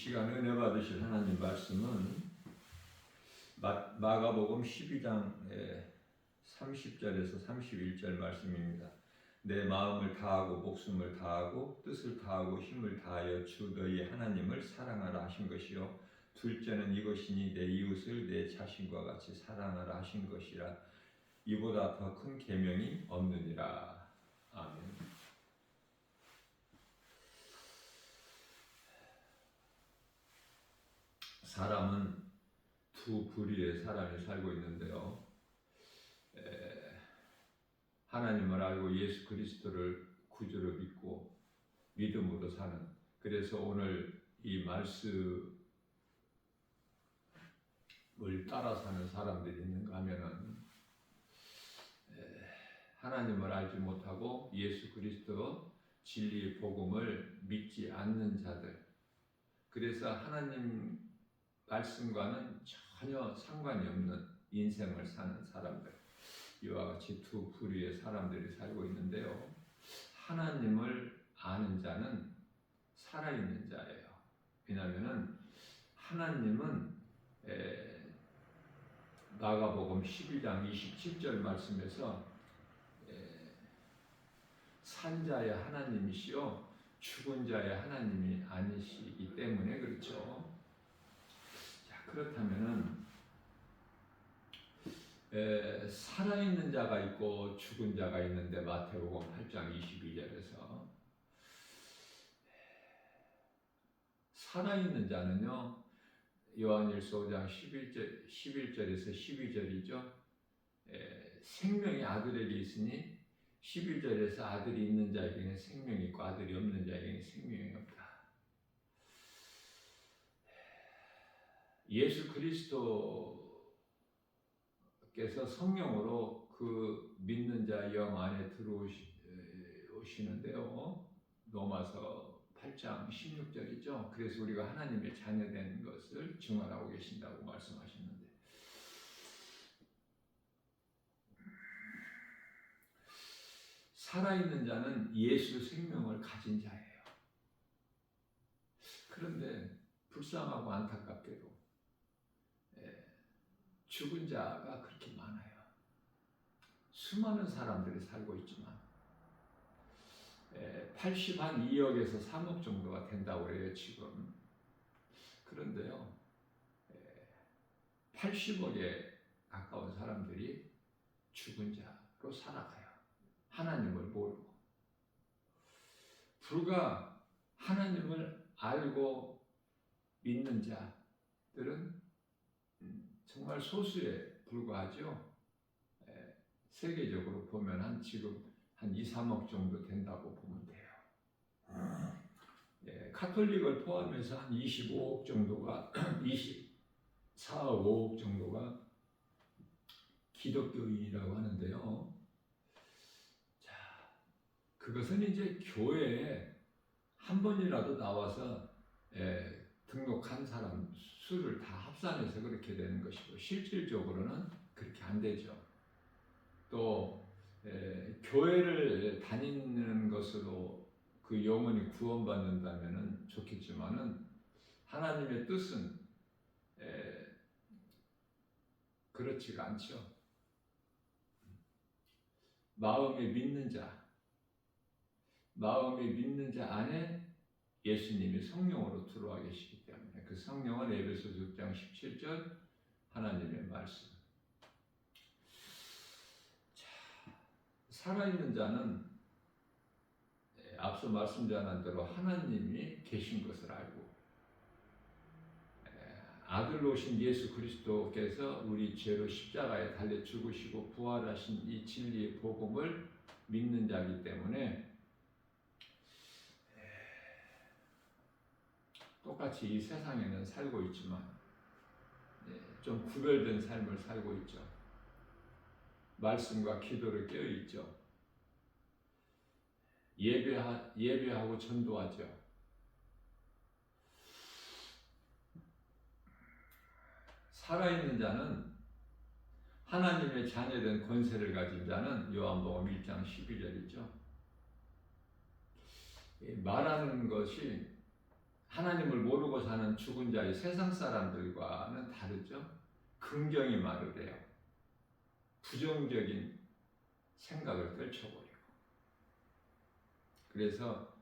시간 은혜 받으실 하나님 말씀은 마가복음 12장 30절에서 31절 말씀입니다. 내 마음을 다하고 목숨을 다하고 뜻을 다하고 힘을 다하여 주 너희 하나님을 사랑하라 하신 것이요 둘째는 이것이니 내 이웃을 내 자신과 같이 사랑하라 하신 것이라. 이보다 더 큰 계명이 없느니라. 아멘. 사람은 두 부류의 사람이 살고 있는데요. 하나님을 알고 예수 그리스도를 구주로 믿고 믿음으로 사는, 그래서 오늘 이 말씀을 따라 사는 사람들이 있는가 하면은 하나님을 알지 못하고 예수 그리스도 진리의 복음을 믿지 않는 자들, 그래서 하나님 말씀과는 전혀 상관이 없는 인생을 사는 사람들, 이와 같이 두 부류의 사람들이 살고 있는데요. 하나님을 아는 자는 살아있는 자예요. 왜냐하면 하나님은 마가복음 12장 27절 말씀에서 산 자의 하나님이시요 죽은 자의 하나님이 아니시기 때문에 그렇죠. 자, 그렇다면은 살아있는 자가 있고 죽은 자가 있는데 마태복음 8장 22절에서 살아있는 자는요, 요한일서 5장 11절에서 12절이죠. 생명이 아들에게 있으니 11절에서 아들이 있는 자에게는 생명이 있고 아들이 없는 자에게는 생명이 없다. 예수 그리스도께서 성령으로 그 믿는 자 영 안에 들어오시는데요. 로마서 8장 16절이죠. 그래서 우리가 하나님의 자녀된 것을 증언하고 계신다고 말씀하셨는데, 살아있는 자는 예수 생명을 가진 자예요. 그런데 불쌍하고 안타깝게도 죽은 자가 그렇게 많아요. 수많은 사람들이 살고 있지만 82억에서 3억 정도가 된다고 해요 지금. 그런데요 80억에 가까운 사람들이 죽은 자로 살아가요. 하나님을 모르고. 불과 하나님을 알고 믿는 자들은 정말 소수에 불과하죠. 세계적으로 보면 지금 한 2, 3억 정도 된다고 보면 돼요. 카톨릭을 포함해서 한 25억 정도가 24억 5억 정도가 기독교인이라고 하는데요. 자, 그것은 이제 교회에 한 번이라도 나와서 등록한 사람 수를 다 합산해서 그렇게 되는 것이고, 실질적으로는 그렇게 안 되죠. 또 교회를 다니는 것으로 그 영혼이 구원받는다면 좋겠지만은 하나님의 뜻은 그렇지가 않죠. 마음에 믿는 자 안에 예수님이 성령으로 들어와 계시기 때문에 그 성령은 에베소서 6장 17절 하나님의 말씀. 자, 살아있는 자는 앞서 말씀드린 대로 하나님이 계신 것을 알고 아들로 오신 예수 그리스도께서 우리 죄로 십자가에 달려 죽으시고 부활하신 이 진리의 복음을 믿는 자이기 때문에 똑같이 이 세상에는 살고 있지만 좀 구별된 삶을 살고 있죠. 말씀과 기도를 깨어 있죠. 예배하고 전도하죠. 살아있는 자는 하나님의 자녀된 권세를 가진 자는 요한복음 1장 12절이죠. 말하는 것이 하나님을 모르고 사는 죽은 자의 세상 사람들과는 다르죠. 긍정의 말을 해요. 부정적인 생각을 떨쳐버리고. 그래서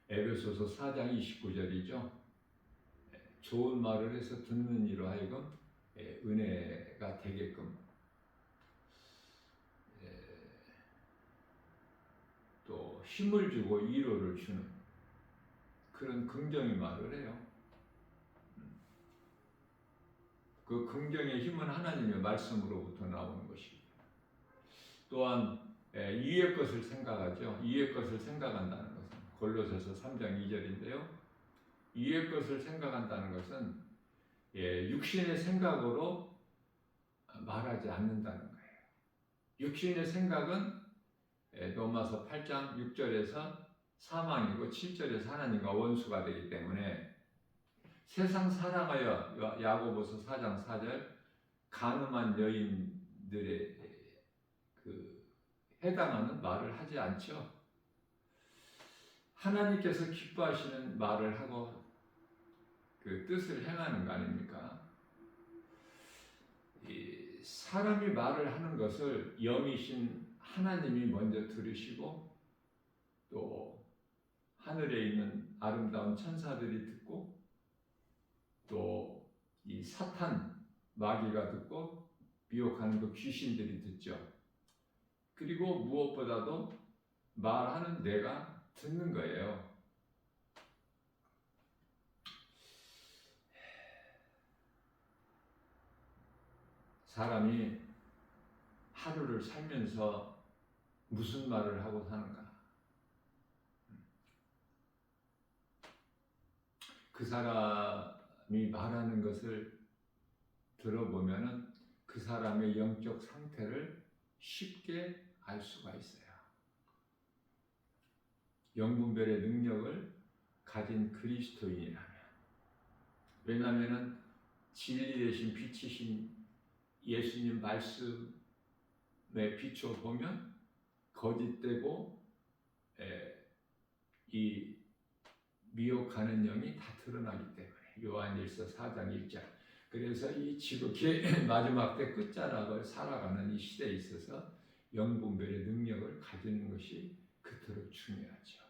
에베소서 4장 29절이죠. 좋은 말을 해서 듣는 이로 하여금 은혜가 되게끔, 또 힘을 주고 위로를 주는 그런 긍정의 말을 해요. 그 긍정의 힘은 하나님의 말씀으로부터 나오는 것입니다. 또한 위의 것을 생각하죠. 위의 것을 생각한다는 것은 골로새서 3장 2절인데요. 위의 것을 생각한다는 것은 육신의 생각으로 말하지 않는다는 거예요. 육신의 생각은 로마서 8장 6절에서 사망이고 7절에서 하나님과 원수가 되기 때문에 세상 살아가여 야고보서 4장 4절 간음한 여인들의 해당하는 말을 하지 않죠. 하나님께서 기뻐하시는 말을 하고 그 뜻을 행하는 거 아닙니까? 사람이 말을 하는 것을 영이신 하나님이 먼저 들으시고 또 하늘에 있는 아름다운 천사들이 듣고 또 이 사탄 마귀가 듣고 미혹하는 그 귀신들이 듣죠. 그리고 무엇보다도 말하는 내가 듣는 거예요. 사람이 하루를 살면서 무슨 말을 하고 사는가? 그 사람이 말하는 것을 들어보면은 그 사람의 영적 상태를 쉽게 알 수가 있어요. 영분별의 능력을 가진 그리스도인이라면. 왜냐하면 진리 대신 빛이신 예수님 말씀에 비춰보면 거짓되고 이 미혹하는 영이 다 드러나기 때문에 요한일서 4장 1절. 그래서 이 지극히 마지막 때 끝자락을 살아가는 이 시대에 있어서 영분별의 능력을 가지는 것이 그토록 중요하죠.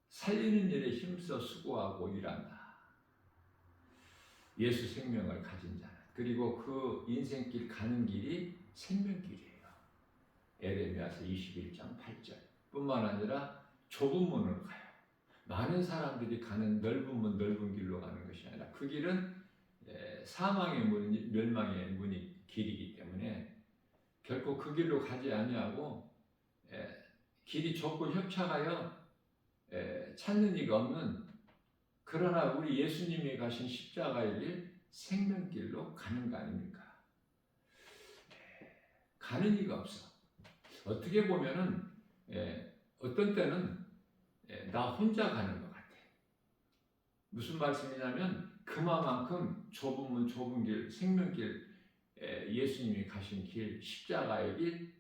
살리는 일에 힘써 수고하고 일한다. 예수 생명을 가진 자는. 그리고 그 인생길 가는 길이 생명길이에요. 에레미야서 21장 8절 뿐만 아니라 좁은 문으로 가요. 많은 사람들이 가는 넓은 문, 넓은 길로 가는 것이 아니라 그 길은 사망의 문, 멸망의 문이 길이기 때문에 결코 그 길로 가지 아니하고 길이 좁고 협착하여 찾는 이가 없는, 그러나 우리 예수님이 가신 십자가의 길, 생명길로 가는 거 아닙니까? 가는 이가 없어. 어떻게 보면은 어떤 때는 나 혼자 가는 것 같아. 무슨 말씀이냐면 그만큼 좁은 문, 좁은 길, 생명길, 예수님이 가신 길, 십자가의 길,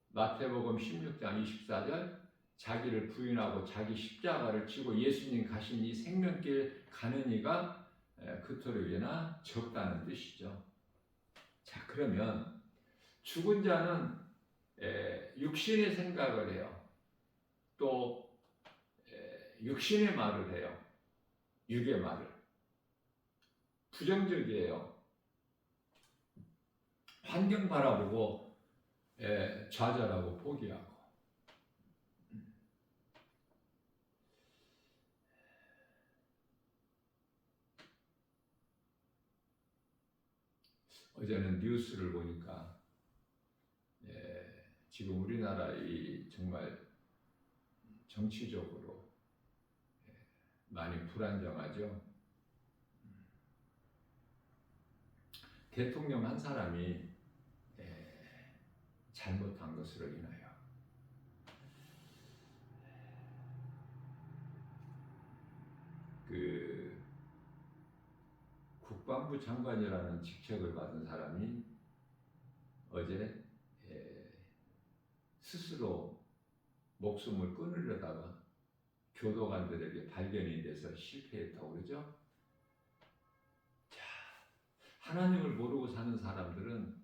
마태복음 16장 24절 자기를 부인하고 자기 십자가를 지고 예수님 가신 이 생명길 가는 이가 그토록이나 적다는 뜻이죠. 자, 그러면 죽은 자는 육신의 생각을 해요. 또 육신의 말을 해요. 육의 말을. 부정적이에요. 환경 바라보고 좌절하고 포기하고. 어제는 뉴스를 보니까 지금 우리나라의 정말 정치적으로 많이 불안정하죠. 대통령 한 사람이 잘못한 것으로 인하여 그 국방부 장관이라는 직책을 받은 사람이 어제 스스로 목숨을 끊으려다가 교도관들에게 발견이 돼서 실패했다고 그러죠. 자, 하나님을 모르고 사는 사람들은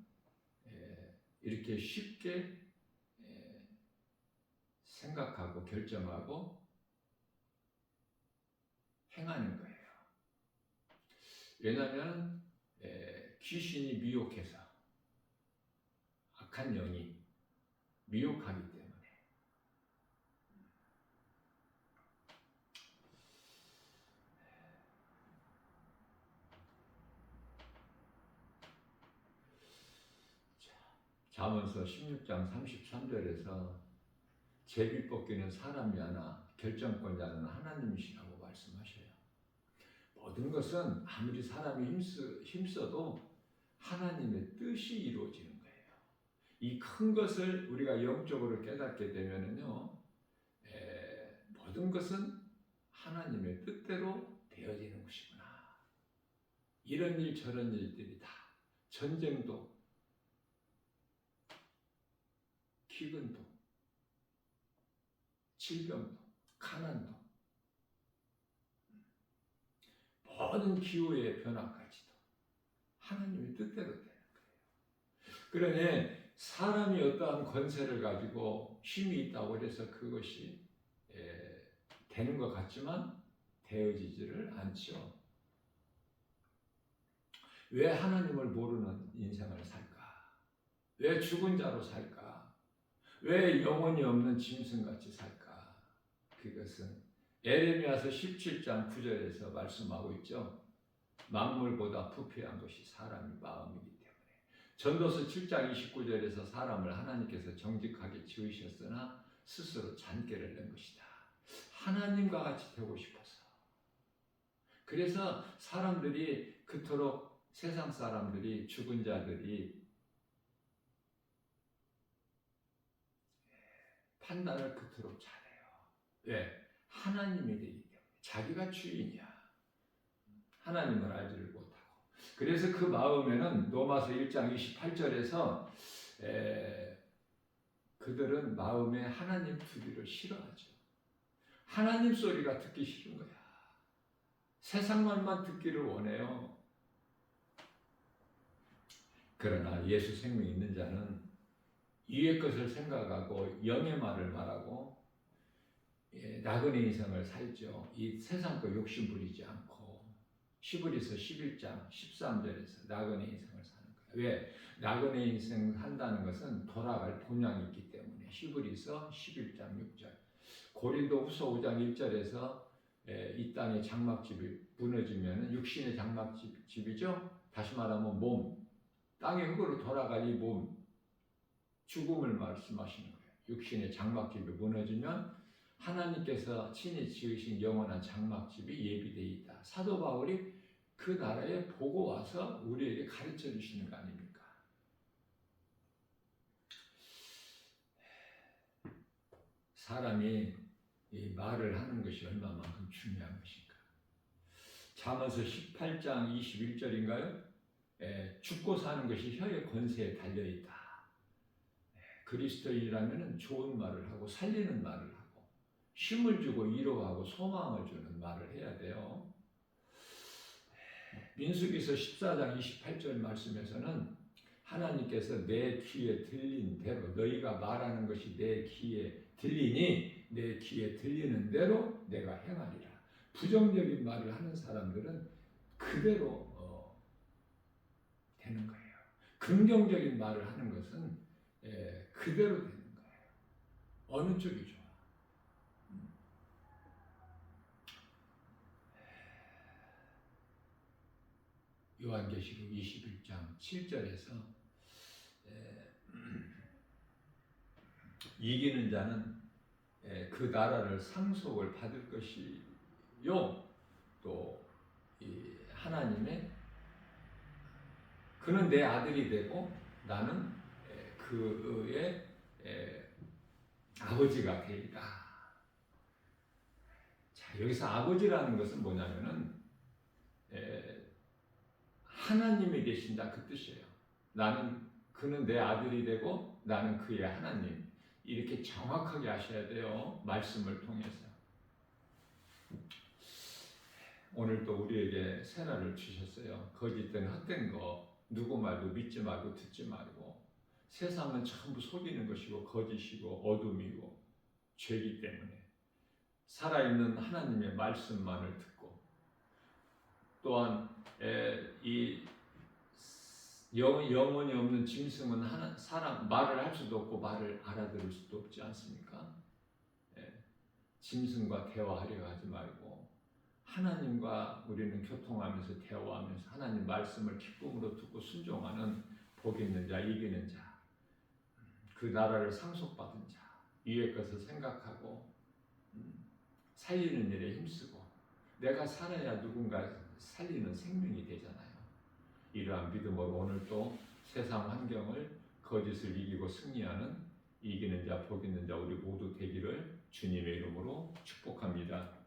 이렇게 쉽게 생각하고 결정하고 행하는 거예요. 왜냐하면 귀신이 미혹해서 악한 영이 미혹하기 때문에. 잠언서 16장 33절에서 제비 뽑기는 사람이 하나 결정권자는 하나님이시라고 말씀하셔요. 모든 것은 아무리 사람이 힘써도 하나님의 뜻이 이루어지는 거예요. 이 큰 것을 우리가 영적으로 깨닫게 되면은요, 모든 것은 하나님의 뜻대로 되어지는 것이구나. 이런 일 저런 일들이 다, 전쟁도 기근도 질병도 가난도 모든 기후의 변화까지도 하나님의 뜻대로 되는 거예요. 그러니 사람이 어떠한 권세를 가지고 힘이 있다고 해서 그것이 되는 것 같지만 되어지지를 않죠. 왜 하나님을 모르는 인생을 살까? 왜 죽은 자로 살까? 왜 영혼이 없는 짐승같이 살까? 그것은 에레미야서 17장 9절에서 말씀하고 있죠. 만물보다 부패한 것이 사람의 마음이기 때문에. 전도서 7장 29절에서 사람을 하나님께서 정직하게 지으셨으나 스스로 잔꾀를 낸 것이다. 하나님과 같이 되고 싶어서. 그래서 사람들이 그토록 세상 사람들이 죽은 자들이 판단을 그토록 잘해요. 왜? 하나님이 되기 때문에. 자기가 주인이야. 하나님을 알지를 못하고. 그래서 그 마음에는 로마서 1장 28절에서 그들은 마음에 하나님 소리를 싫어하죠. 하나님 소리가 듣기 싫은 거야. 세상 말만 듣기를 원해요. 그러나 예수 생명이 있는 자는 위의 것을 생각하고 영의 말을 말하고 나그네 인생을 살죠. 이 세상 거 욕심 부리지 않고. 히브리서 11장 13절에서 나그네 인생을 사는 거예요. 왜? 나그네 인생 한다는 것은 돌아갈 본향이 있기 때문에. 히브리서 11장 6절. 고린도후서 5장 1절에서 이 땅의 장막집이 무너지면 육신의 장막집이죠. 다시 말하면 몸, 땅의 흙으로 돌아갈 이 몸, 죽음을 말씀하시는 거예요. 육신의 장막집이 무너지면 하나님께서 친히 지으신 영원한 장막집이 예비되어 있다. 사도 바울이 그 나라에 보고 와서 우리에게 가르쳐 주시는 거 아닙니까? 사람이 이 말을 하는 것이 얼마만큼 중요한 것인가. 잠언서 18장 21절인가요? 죽고 사는 것이 혀의 권세에 달려있다. 그리스도인이라면 좋은 말을 하고 살리는 말을 하고 힘을 주고 위로하고 소망을 주는 말을 해야 돼요. 민수기서 14장 28절 말씀에서는 하나님께서 내 귀에 들린 대로 너희가 말하는 것이 내 귀에 들리니 내 귀에 들리는 대로 내가 행하리라. 부정적인 말을 하는 사람들은 그대로 되는 거예요. 긍정적인 말을 하는 것은 그대로 되는 거예요. 어느 쪽이 좋아? 요한계시록 21장 7절에서 이기는 자는 그 나라를 상속을 받을 것이요. 또 하나님의 그는 내 아들이 되고 나는 그의 아버지가 되리라. 자, 여기서 아버지라는 것은 뭐냐면은 하나님이 되신다 그 뜻이에요. 그는 내 아들이 되고 나는 그의 하나님. 이렇게 정확하게 하셔야 돼요. 말씀을 통해서. 오늘 또 우리에게 세라를 주셨어요. 거짓된 헛된 거 누구 말도 믿지 말고 듣지 말고. 세상은 전부 속이는 것이고 거짓이고 어둠이고 죄이기 때문에 살아있는 하나님의 말씀만을 듣고, 또한 이 영혼이 없는 짐승은 사람 말을 할 수도 없고 말을 알아들을 수도 없지 않습니까? 짐승과 대화하려 하지 말고 하나님과 우리는 교통하면서 대화하면서 하나님 말씀을 기쁨으로 듣고 순종하는 복 있는 자, 이기는 자, 그 나라를 상속받은 자, 위의 것을 생각하고 살리는 일에 힘쓰고, 내가 살아야 누군가 살리는 생명이 되잖아요. 이러한 믿음으로 오늘 또 세상 환경을 거짓을 이기고 승리하는 이기는 자, 복 있는 자 우리 모두 되기를 주님의 이름으로 축복합니다.